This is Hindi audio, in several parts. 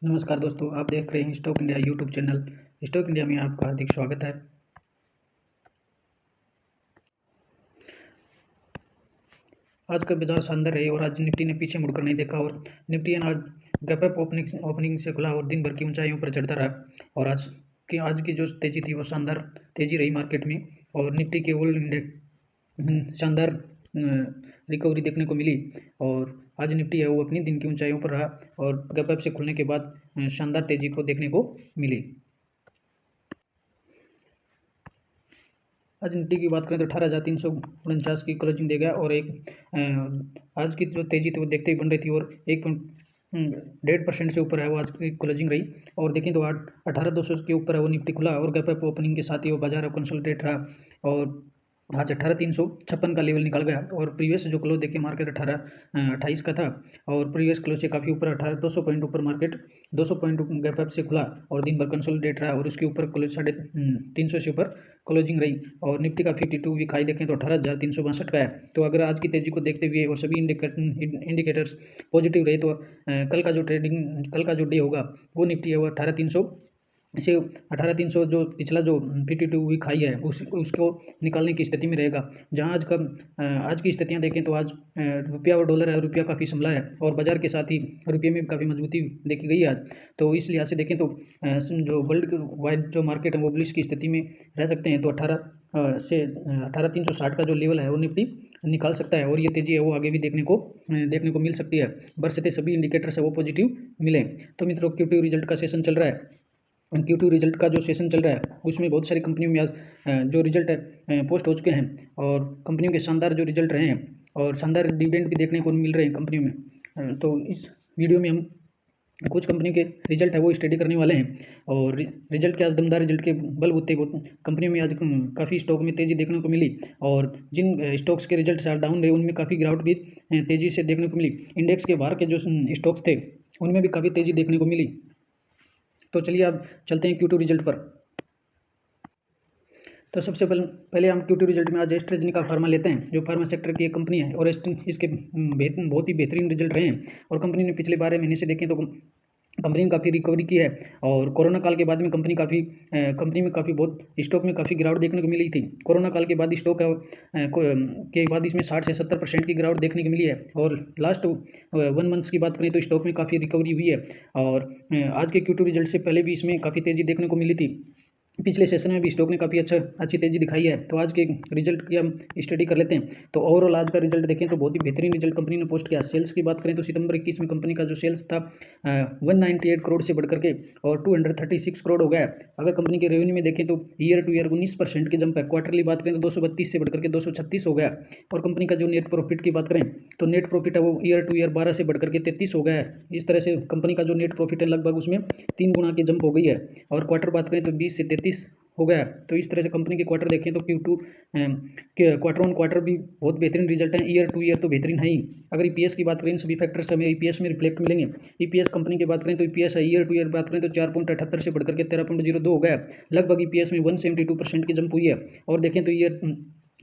नमस्कार दोस्तों, आप देख रहे हैं stock India YouTube channel. Stock India में आपका हार्दिक स्वागत है। आज का बाजार शानदार है और आज निफ्टी ने पीछे मुड़कर नहीं देखा और निफ्टी ने आज गैप अप ओपनिंग से खुला और दिन भर की ऊंचाइयों पर चढ़ता रहा। और आज की जो तेजी थी वो शानदार तेजी रही मार्केट में। और निफ्टी के ओल्ड इंडेक्स शानदार रिकवरी देखने को मिली। और आज निफ्टी है वो अपनी दिन की ऊंचाइयों पर रहा और गैप अप से खुलने के बाद शानदार तेजी को देखने को मिली। आज निफ्टी की बात करें तो 18,349 की क्लोजिंग देगा और आज की जो तेजी थी वो देखते ही बन रही थी और 1.5% से ऊपर है वो आज की क्लोजिंग रही। और देखें तो 18,200 के ऊपर है वो निफ्टी खुला और गैप अप ओपनिंग के साथ ही वो बाजार कंसोलिडेट रहा और आज 18,356 का लेवल निकल गया। और प्रीवियस जो क्लोज देखे मार्केट 28 का था और प्रीवियस क्लोज से काफ़ी ऊपर 18,200 पॉइंट ऊपर मार्केट 200 पॉइंट गैप अप से खुला और दिन भर कंसोलिडेट रहा और उसके ऊपर क्लोज 350 से ऊपर क्लोजिंग रही। और निफ्टी का 52 वीक हाई देखें तो 18,362 का है। तो अगर आज की तेजी को देखते हुए और सभी इंडिकेटर्स पॉजिटिव रहे तो कल का जो डे होगा वो निफ्टी है वो 18,300 जो पिछला जो 52 वीक हाई है उसको निकालने की स्थिति में रहेगा। जहां आज की स्थितियां देखें तो आज रुपया और डॉलर है, रुपया काफ़ी संभला है और बाजार के साथ ही रुपये में काफ़ी मजबूती देखी गई है आज। तो इस लिहाज से देखें तो जो वर्ल्ड वाइड जो मार्केट है वो बुलिश की स्थिति में रह सकते हैं। तो 18,360 का जो लेवल है वो निफ्टी निकाल सकता है और ये तेजी है वो आगे भी देखने को मिल सकती है, बशर्ते सभी इंडिकेटर्स है वो पॉजिटिव मिले। तो मित्रों, क्यू2 रिजल्ट का सेशन चल रहा है। Q2 रिजल्ट का जो सेशन चल रहा है उसमें बहुत सारी कंपनियों में आज जो रिजल्ट है पोस्ट हो चुके हैं और कंपनियों के शानदार जो रिजल्ट रहे हैं और शानदार डिविडेंड भी देखने को मिल रहे हैं कंपनियों में। तो इस वीडियो में हम कुछ कंपनी के रिजल्ट है वो स्टडी करने वाले हैं और रिजल्ट के आज दमदार रिजल्ट के बलबूते कंपनियों में आज काफ़ी स्टॉक में तेज़ी देखने को मिली। और जिन स्टॉक्स के रिजल्ट आज डाउन रहे उनमें काफ़ी गिरावट भी तेज़ी से देखने को मिली। इंडेक्स के बाहर के जो स्टॉक्स थे उनमें भी काफ़ी तेज़ी देखने को मिली। तो चलिए अब चलते हैं Q2 रिजल्ट पर। तो सबसे पहले हम Q2 रिजल्ट में आज एस्ट्राजेनेका फार्मा लेते हैं जो फार्मा सेक्टर की एक कंपनी है और इसके बहुत ही बेहतरीन रिजल्ट रहे हैं। और कंपनी ने पिछले 12 महीने से देखें तो कंपनी ने काफ़ी रिकवरी की है और कोरोना काल के बाद में कंपनी में काफ़ी बहुत स्टॉक में काफ़ी गिरावट देखने को मिली थी। कोरोना काल के बाद स्टॉक के बाद इसमें 60 से 70% की गिरावट देखने को मिली है। और लास्ट 1 मंथ्स की बात करें तो स्टॉक में काफ़ी रिकवरी हुई है। और आज के Q2 रिजल्ट से पहले भी इसमें काफ़ी तेज़ी देखने को मिली थी। पिछले सेशन में भी स्टॉक ने काफ़ी अच्छी तेज़ी दिखाई है। तो आज के रिजल्ट की हम स्टडी कर लेते हैं। तो ओवरऑल आज का रिजल्ट देखें तो बहुत ही बेहतरीन रिजल्ट कंपनी ने पोस्ट किया। सेल्स की बात करें तो सितंबर 21 में कंपनी का जो सेल्स था 198 करोड़ से बढ़कर के और 236 करोड़ हो गया है। अगर कंपनी के रेवेन्यू में देखें तो ईयर टू ईयर 19% की जंप है। क्वार्टरली बात करें तो 232 से बढ़कर के 236 हो गया। और कंपनी का जो नेट प्रॉफिट की बात करें तो नेट प्रॉफिट है वो ईयर टू ईयर 12 से बढ़कर के 33 हो गया है। इस तरह से कंपनी का जो नेट प्रॉफिट है लगभग उसमें 3 गुना की जंप हो गई है। और क्वार्टर बात करें तो 20 से 33 हो गया। तो इस तरह से कंपनी के क्वार्टर देखें तो Q2 के क्वार्टर ऑन क्वार्टर भी बहुत बेहतरीन रिजल्ट है। ईयर टू ईयर तो बेहतरीन है ही। अगर ईपीएस की बात करें सभी फैक्टर्स हमें ईपीएस में रिफ्लेक्ट मिलेंगे। ईपीएस कंपनी की बात करें तो ईपीएस है ईयर टू ईयर बात करें तो 4.78 से बढ़कर के 13.02 हो गया। लगभग ईपीएस में 172% की जंप हुई है। और देखें तो ईयर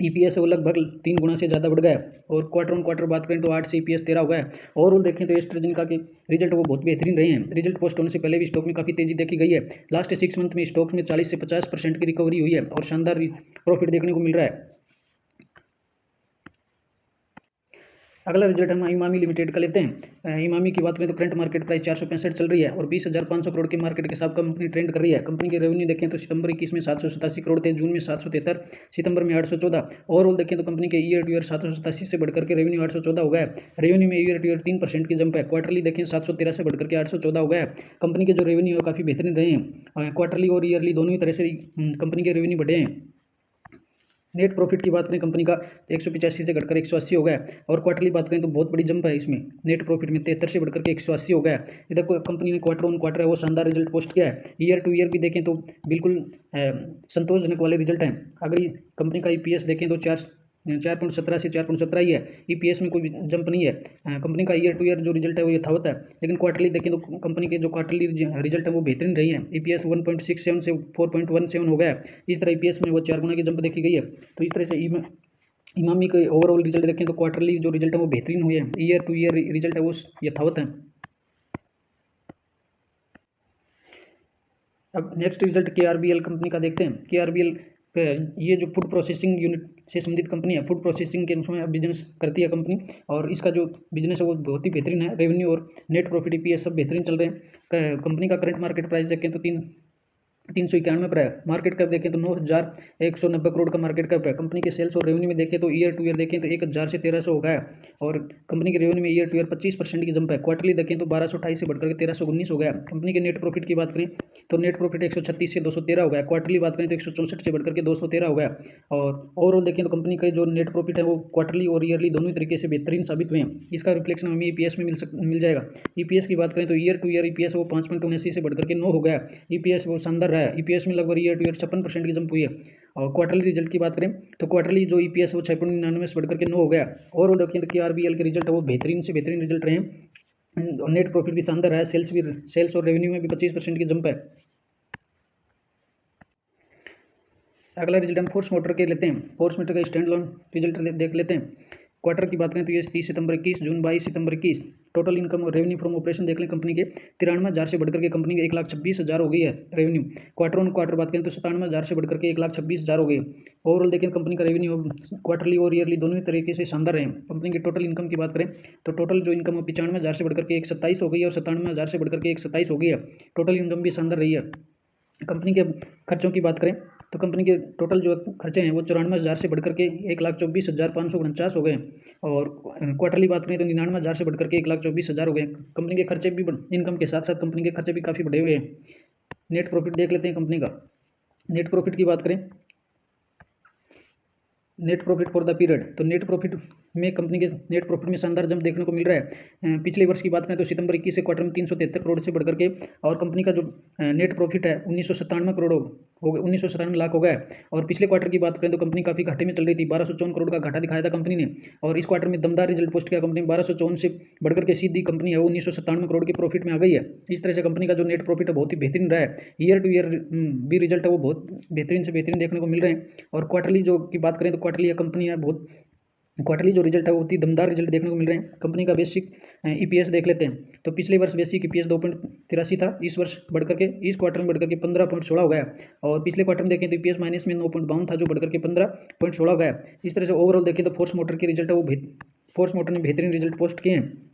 ईपीएस है वो लगभग 3 गुना से ज़्यादा बढ़ गया है। और क्वार्टर ऑन क्वार्टर बात करें तो 8 से ईपीएस 13 हो गया है। ओवरऑल देखें तो एस्ट्राजेनेका के रिजल्ट वो बहुत बेहतरीन रहे हैं। रिजल्ट पोस्ट होने से पहले भी स्टॉक में काफ़ी तेजी देखी गई है। लास्ट 6 मंथ में स्टॉक में 40 से 50% की रिकवरी हुई है और शानदार प्रॉफिट देखने को मिल रहा है। अगला रिजल्ट हम इमामी लिमिटेड का लेते हैं। इमामी की बात करें तो करंट मार्केट प्राइस 465 चल रही है और 20,500 करोड़ के मार्केट के साथ कंपनी ट्रेंड कर रही है। कंपनी के रेवेन्यू देखें तो सितंबर 21 में 787 करोड़ थे, जून में 773, सितंबर में 814। ओवरऑल देखें तो कंपनी के ईयर टू ईयर 787 से बढ़कर के रेवेन्यू 814 हो गया है। रेवेन्यू में ईयर टू ईयर 3% की जंप है। क्वार्टरली देखें 713 से बढ़कर के 814 हो गया है। कंपनी के जो रेवेन्यू है काफ़ी बेहतरीन रहे हैं। क्वार्टरली और ईयरली दोनों ही तरह से कंपनी के रेवेन्यू बढ़े हैं। नेट प्रॉफिट की बात करें कंपनी का 185 से घटकर 180 हो गया। और क्वार्टरली बात करें तो बहुत बड़ी जंप है इसमें। नेट प्रॉफिट में 73 से बढ़कर के 180 हो गया। इधर कंपनी ने क्वार्टर ऑन क्वार्टर है वो शानदार रिजल्ट पोस्ट किया है। ईयर टू ईयर भी देखें तो बिल्कुल संतोषजनक वाले रिजल्ट हैं। अगर कंपनी का ईपीएस देखें तो 4.17 से 4.17 ही है। ईपीएस में कोई जंप नहीं है। कंपनी का ईयर टू ईयर जो रिजल्ट है वो यथावत है। लेकिन क्वार्टरली देखें तो कंपनी के जो क्वार्टरली रिजल्ट है वो बेहतरीन रही है। ईपीएस 1.67 से 4.17 हो गया। इस तरह ईपीएस में वो 4 गुना की जंप देखी गई है। तो इस तरह से इमामी के ओवरऑल रिजल्ट देखें तो क्वार्टरली जो रिजल्ट है वो बेहतरीन हुए हैं। ईयर टू ईयर रिजल्ट है वो यथावत है। अब नेक्स्ट रिजल्ट KRBL कंपनी का देखते हैं। KRBL ये जो फूड प्रोसेसिंग यूनिट से संबंधित कंपनी है, फूड प्रोसेसिंग के उसमें बिजनेस करती है कंपनी, और इसका जो बिजनेस है वो बहुत ही बेहतरीन है। रेवेन्यू और नेट प्रॉफिट EPS सब बेहतरीन चल रहे हैं। कंपनी का करंट मार्केट प्राइस देखें तो 391 पर है। मार्केट कैप देखें तो 9,190 करोड़ का मार्केट कैप है। कंपनी के सेल्स और रेवेन्यू में देखें तो ईयर टू ईयर देखें तो 1,000 से 1,300 हो गया है, और कंपनी के रेवेन्यू में ईयर टू ईयर 25% की जंप है। क्वार्टरली देखें तो 1,228 से बढ़कर के 1,319 हो गया। कंपनी के नेट प्रॉफिट की बात करें तो नेट प्रॉफिट 136 से 213 हो गया। क्वार्टरली बात करें तो 164 से बढ़कर के 213 हो गया। और ओवरऑल देखें तो कंपनी का जो नेट प्रॉफिट है वो क्वार्टरली और ईयरली दोनों तरीके से बेहतरीन साबित हुए हैं। इसका रिफ्लेक्शन हमें EPS में मिल जाएगा। EPS की बात करें तो ईयर टू ईयर EPS वो 5.79 से बढ़कर के 9 हो गया। EPS वो शानदार रहा है। EPS में लगभग ईयर टू ईयर 56% की जंप हुई है। और क्वार्टरली रिजल्ट की बात करें तो क्वार्टरली जो EPS वो 6.99 से बढ़कर के 9 हो गया। ओवरऑल देखें तो KRBL के रिजल्ट है वो बेहतरीन से बेहतरीन रिजल्ट रहे हैं। नेट प्रॉफिट भी शानदार है। सेल्स और रेवेन्यू में भी 25% की जंप है। अगला रिजल्ट हम फोर्स मोटर के लेते हैं। फोर्स मोटर का स्टैंड लोन रिजल्ट देख लेते हैं। क्वार्टर की बात करें तो ये 30 सितंबर 21, जून 22, सितंबर 21। टोटल इनकम और रेवेन्यू फ्रॉम ऑपरेशन देख लें कंपनी के 93,000 से बढ़कर के कंपनी के 1,26,000 हो गई है रेवेन्यू। क्वार्टर ऑन क्वार्टर बात करें तो 97,000 से बढ़कर के 1,26,000 हो गई। ओवरऑल देखें कंपनी का रेवेन्यू क्वार्टरली और ईयरली दोनों तरीके से शानदार रहे। कंपनी की टोटल इनकम की बात करें तो टोटल जो इनकम 95,000 से बढ़कर के 127 हो गई है, और 97,000 से बढ़कर के 127 हो गई है। टोटल इनकम भी शानदार रही है। कंपनी के खर्चों की बात करें तो कंपनी के टोटल जो खर्चे हैं वो 94,000 से बढ़कर के 1,24,549 हो गए। और क्वार्टरली बात करें तो 99,000 से बढ़कर के 1,24,000 हो गए। कंपनी के खर्चे भी इनकम के साथ साथ कंपनी के खर्चे भी काफ़ी बढ़े हुए हैं। नेट प्रॉफिट देख लेते हैं कंपनी का। नेट प्रॉफिट की बात करें, net profit for the period, तो नेट प्रॉफिट में कंपनी के नेट प्रॉफिट में शानदार जंप देखने को मिल रहा है। पिछले वर्ष की बात करें तो सितंबर 21 से क्वार्टर में 373 करोड़ से बढ़कर के, और कंपनी का जो नेट प्रॉफिट है 1997 करोड़ हो गया, 1997 लाख हो गया है। और पिछले क्वार्टर की बात करें तो कंपनी काफ़ी घाटे में चल रही थी। 1,254 करोड़ का घाटा दिखाया था कंपनी ने, और इस क्वार्टर में दमदार रिजल्ट पोस्ट किया कंपनी। 1,254 से बढ़कर के सीधी कंपनी है वो 1997 करोड़ के प्रॉफिट में आ गई है। इस तरह से कंपनी का जो नेट प्रॉफिट है बहुत ही बेहतरीन रहा है। ईयर टू ईयर भी रिजल्ट है वो बहुत बेहतरीन से बेहतरीन देखने को मिल रहे हैं। और क्वार्टरली जो की बात करें तो क्वार्टरली कंपनी है बहुत क्वार्टरली जो रिजल्ट है वो बहुत ही दमदार रिजल्ट देखने को मिल रहे हैं। कंपनी का बेसिक EPS देख लेते हैं। तो पिछले वर्ष बेसिक EPS 2.83 था। इस वर्ष बढ़कर के इस क्वार्टर में बढ़कर के 15.16 हो गया। और पिछले क्वार्टर में देखें तो EPS माइनस में 9.52 था, जो बढ़कर के 15.16 हो गया। इस तरह से ओवरऑल देखें तो फोर्स मोटर के रिजल्ट है वो फोर्स मोटर ने बेहतरीन रिजल्ट पोस्ट किए हैं।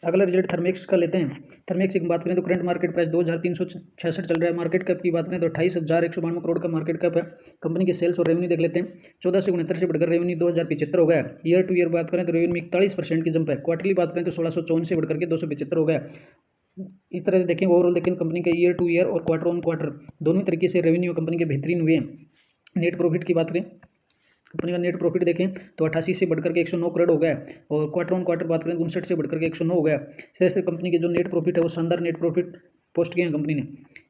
अगला रिजल्ट थर्मेक्स का लेते हैं। थर्मेक्स की बात करें तो करंट मार्केट प्राइस 2,366 चल रहा है। मार्केट कैप की बात करें तो 28,192 करोड़ का मार्केट कैप है। कंपनी के सेल्स और रेवेन्यू देख लेते हैं। 1469 से बढ़कर रेवेन्यू 2,075 हो गया। ईयर टू ईयर बात करें तो रेवेन्यू में 41% की जंप है। क्वार्टरली बात करें तो 1,654 से बढ़कर के 275 हो गया। इस तरह से देखें ओवरऑल देखें कंपनी के ईयर टू ईयर और क्वार्टर ऑन क्वार्टर दोनों तरीके से रेवेन्यू कंपनी के बेहतरीन हुए हैं। नेट प्रॉफिट की बात करें, कंपनी का नेट प्रॉफिट देखें तो 88 से बढ़कर के 109 करोड़ हो गया। और क्वार्टर ऑन क्वार्टर बात करें तो 59 से बढ़कर के 109 हो गया। इस तरह से कंपनी के जो नेट प्रॉफिट है वो शानदार नेट प्रॉफिट पोस्ट किए हैं कंपनी ने।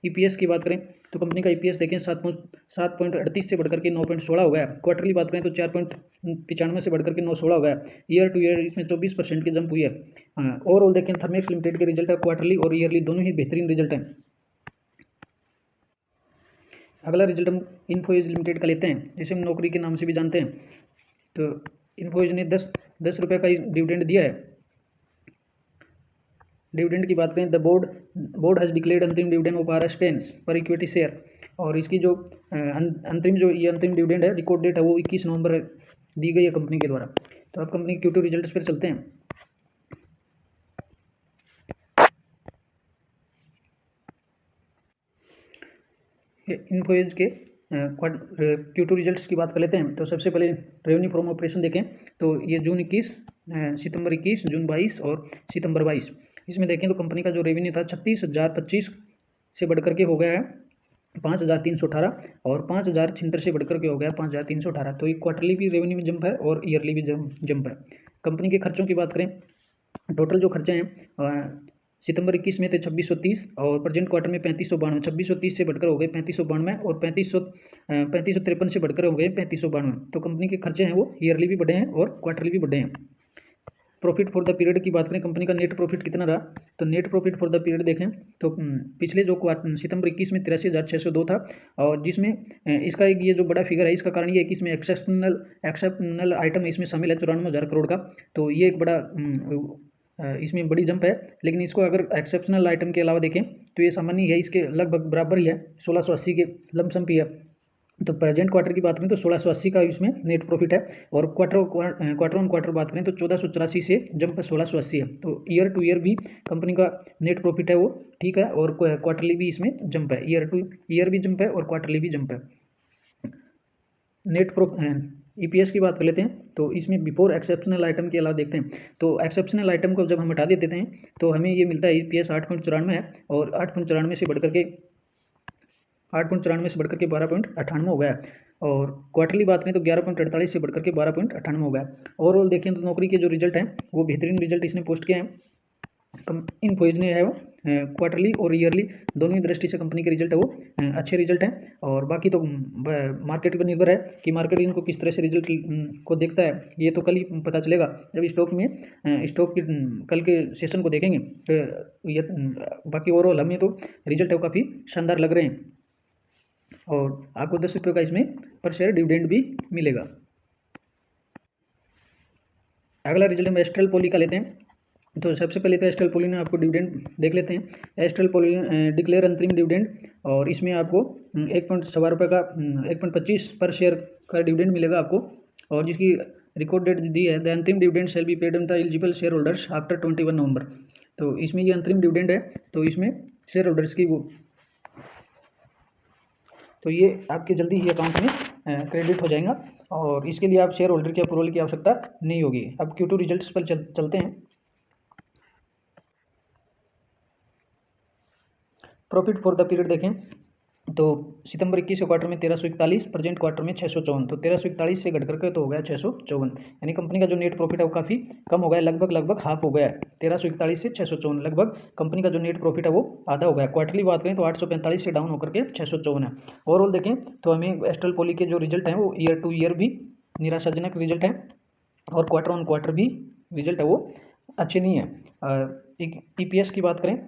EPS की बात करें तो कंपनी का EPS देखें 7.38 से बढ़कर के 9.16 हो गया। क्वार्टरली बात करें तो 4.95 से बढ़कर के 9.16 हो गया। ईयर टू ईयर इसमें 24% की जंप हुई है। ओवरऑल देखें थर्मेक्स लिमिटेड के रिजल्ट है क्वार्टरली और ईयरली दोनों ही बेहतरीन रिजल्ट हैं। अगला रिजल्ट हम इन्फोएज लिमिटेड का लेते हैं, जिसे हम नौकरी के नाम से भी जानते हैं। तो इन्फोएज ने 10 रुपये का डिविडेंड दिया है। डिविडेंड की बात करें, द बोर्ड हैज़ डिक्लेयर्ड अंतिम डिविडेंड ऑफ ₹10 पर इक्विटी शेयर। और इसकी जो अंतिम डिविडेंड है, रिकॉर्ड डेट है वो 21 नवंबर दी गई है कंपनी के द्वारा। तो अब कंपनी के Q2 रिजल्ट्स पर चलते हैं। इन्फोएज के Q2 रिजल्ट्स की बात कर लेते हैं। तो सबसे पहले रेवेन्यू फ्रॉम ऑपरेशन देखें तो ये जून 21, सितंबर 21, जून 22 और सितंबर 22। इसमें देखें तो कंपनी का जो रेवेन्यू था 36,025 से बढ़कर के हो गया है 5,318, और 5,076 से बढ़कर के हो गया 5,318। तो ये क्वार्टरली भी रेवेन्यू में जंप है और ईयरली भी जंप है। कंपनी के खर्चों की बात करें, टोटल जो खर्चे हैं सितंबर 21 में थे 2,630, और प्रेजेंट क्वार्टर में 3,592। 2,630 से बढ़कर हो गए 3,592, और 3,553 से बढ़कर हो गए 3,592। तो कंपनी के खर्चे हैं वो ईयरली भी बढ़े हैं और क्वार्टरली भी बढ़े हैं। प्रॉफिट फॉर द पीरियड की बात करें, कंपनी का नेट प्रॉफिट कितना रहा, तो net profit for the period देखें तो पिछले जो सितंबर 21 में 83,602 था, और जिसमें इसका एक ये जो बड़ा फिगर है, इसका कारण ये है कि इसमें एक्सेप्शनल आइटम इसमें शामिल है 94,000 करोड़ का। तो ये एक बड़ा इसमें बड़ी जंप है, लेकिन इसको अगर एक्सेप्शनल आइटम के अलावा देखें तो ये सामान्य है, इसके लगभग बराबर ही है, 1680 के लमसम ही है। तो प्रेजेंट क्वार्टर की बात करें तो 1680 का इसमें नेट प्रॉफिट है, और क्वार्टर ऑन क्वार्टर बात करें तो 1484 से जंप 1680 है। तो ईयर टू ईयर भी कंपनी का नेट प्रॉफिट है वो ठीक है, और क्वार्टरली भी इसमें जंप है, ईयर टू ईयर भी जंप है और क्वार्टरली भी जंप है। नेट ईपीएस की बात कर लेते हैं, तो इसमें बिफोर एक्सेप्शनल आइटम के अलावा देखते हैं, तो एक्सेप्शनल आइटम को जब हम हटा देते हैं तो हमें ये मिलता है ईपीएस 8.94 है, और 8.94 से बढ़कर के 12.98 हो गया, और क्वार्टरली बात करें तो 11.48 से बढ़कर के 12.98 हो गया। ओवरऑल देखें तो नौकरी के जो रिजल्ट हैं वो बेहतरीन रिजल्ट इसने पोस्ट किए हैं, इन्फोसिस ने है वो क्वार्टरली और ईयरली दोनों ही दृष्टि से कंपनी के रिजल्ट है वो अच्छे रिजल्ट हैं। और बाकी तो मार्केट पर निर्भर है कि मार्केट इनको किस तरह से रिजल्ट को देखता है, ये तो कल ही पता चलेगा जब स्टॉक की कल के सेशन को देखेंगे। तो ये बाकी ओवरऑल हमें तो रिजल्ट है वो काफ़ी शानदार लग रहे हैं, और आपको 10 रुपये का इसमें पर शेयर डिविडेंड भी मिलेगा। अगला रिजल्ट हम एस्ट्रल पॉली का लेते हैं, तो सबसे पहले तो एस्ट्रल पॉली ने आपको डिविडेंड देख लेते हैं। एस्ट्रल पॉली डिक्लेयर अंतरिम डिविडेंड, और इसमें आपको 1.25 रुपये का 1.25 पर शेयर का डिविडेंड मिलेगा आपको, और जिसकी रिकॉर्ड डेट दी है द अंतरिम dividend shall be paid on the eligible share holders after 21 नवंबर। तो इसमें ये अंतरिम डिविडेंड है, तो इसमें शेयर होल्डर्स की वो तो ये आपके जल्दी ही अकाउंट में क्रेडिट हो जाएगा, और इसके लिए आप शेयर होल्डर की अप्रूवल की आवश्यकता नहीं होगी। अब Q2 रिजल्ट्स पर चलते हैं। प्रॉफिट फॉर द पीरियड देखें तो सितंबर 21 के क्वार्टर में 1341, प्रेजेंट क्वार्टर में 654, तो 1341 से घट करके तो हो गया 654, यानी कंपनी का जो नेट प्रॉफिट है वो काफ़ी कम हो गया, लगभग हाफ हो गया है। 1341 से 654 लगभग कंपनी का जो नेट प्रॉफिट है वो आधा हो गया। क्वार्टरली बात करें तो 845 से डाउन होकर के 654 है। ओवरऑल देखें तो हमें एस्ट्रल पॉली के जो रिजल्ट हैं वो ईयर टू ईयर भी निराशाजनक रिजल्ट है, और क्वार्टर ऑन क्वार्टर भी रिजल्ट है वो अच्छे नहीं है। ईपीएस की बात करें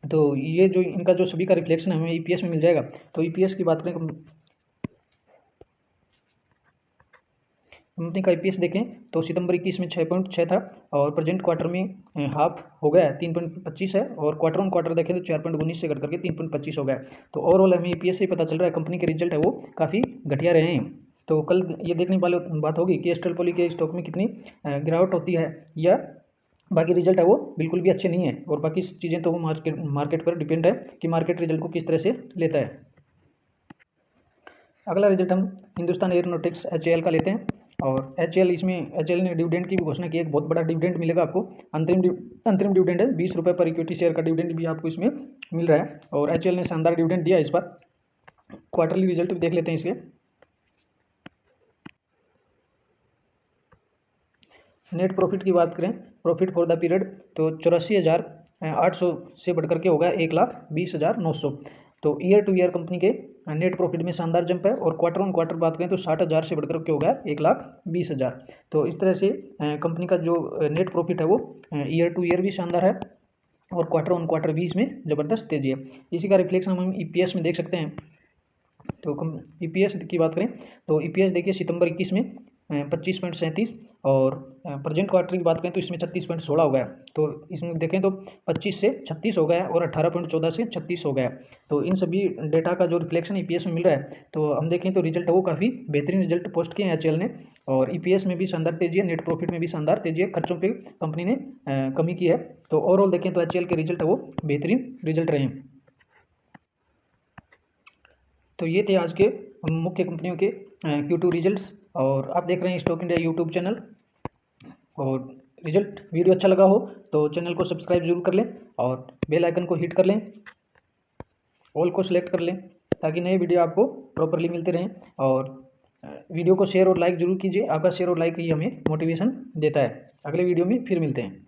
तो ये जो इनका जो सभी का रिफ्लेक्शन हमें ईपीएस में मिल जाएगा। तो ईपीएस की बात करें, कंपनी का ईपीएस देखें तो सितंबर 21 में 6.6 था, और प्रेजेंट क्वार्टर में हाफ हो गया 3.25 है, और क्वार्टर ऑन क्वार्टर देखें तो 4.19 से घट करके 3.25 हो गया। तो ओवरऑल हमें ईपीएस से ही पता चल रहा है कंपनी के रिजल्ट है वो काफ़ी घटिया रहे हैं। तो कल ये देखने वाली बात होगी कि एस्ट्रल पॉली के स्टॉक में कितनी गिरावट होती है, या बाकी रिजल्ट है वो बिल्कुल भी अच्छे नहीं है, और बाकी चीज़ें तो वो मार्केट पर डिपेंड है कि मार्केट रिजल्ट को किस तरह से लेता है। अगला रिजल्ट हम हिंदुस्तान एरोनॉटिक्स HAL का लेते हैं, और HAL ने डिविडेंड की भी घोषणा की, एक बहुत बड़ा डिविडेंड मिलेगा आपको। अंतरिम डिविडेंड है 20 रुपये पर इक्विटी शेयर का डिविडेंड भी आपको इसमें मिल रहा है, और HAL ने शानदार डिविडेंड दिया इस बार। क्वार्टरली रिजल्ट भी देख लेते हैं इसके। नेट प्रॉफिट की बात करें, प्रॉफिट फॉर द पीरियड तो 84,800 से बढ़कर के हो गया 1,20,900। तो ईयर टू ईयर कंपनी के नेट प्रॉफिट में शानदार जंप है, और क्वार्टर ऑन क्वार्टर बात करें तो 60,000 से बढ़कर के हो गया 1,20,000। तो इस तरह से कंपनी का जो नेट प्रॉफिट है वो ईयर टू ईयर भी शानदार है, और क्वार्टर ऑन क्वार्टर भी इसमें ज़बरदस्त तेजी है। इसी का रिफ्लेक्शन हम ईपीएस में देख सकते हैं। तो ईपीएस की बात करें तो ईपीएस देखिए सितंबर 21 में 25.37, और प्रेजेंट क्वार्टर की बात करें तो इसमें 36.16 हो गया। तो इसमें देखें तो 25 से 36 हो गया, और 18.14 से 36 हो गया। तो इन सभी डेटा का जो रिफ्लेक्शन ईपीएस में मिल रहा है, तो हम देखें तो रिजल्ट वो काफ़ी बेहतरीन रिजल्ट पोस्ट किए हैं HAL ने, और ईपीएस में भी शानदार तेजी है, नेट प्रॉफिट में भी शानदार तेजी है, खर्चों पर कंपनी ने कमी की है। तो ओवरऑल देखें तो HAL के रिजल्ट है वो बेहतरीन रिजल्ट रहे हैं। तो ये थे आज के मुख्य कंपनियों के Q2 रिजल्ट्स, और आप देख रहे हैं स्टॉक इंडिया यूट्यूब चैनल। और रिजल्ट वीडियो अच्छा लगा हो तो चैनल को सब्सक्राइब जरूर कर लें, और बेल आइकन को हिट कर लें, ऑल को सिलेक्ट कर लें, ताकि नए वीडियो आपको प्रॉपरली मिलते रहें। और वीडियो को शेयर और लाइक जरूर कीजिए, आपका शेयर और लाइक ही हमें मोटिवेशन देता है। अगले वीडियो में फिर मिलते हैं।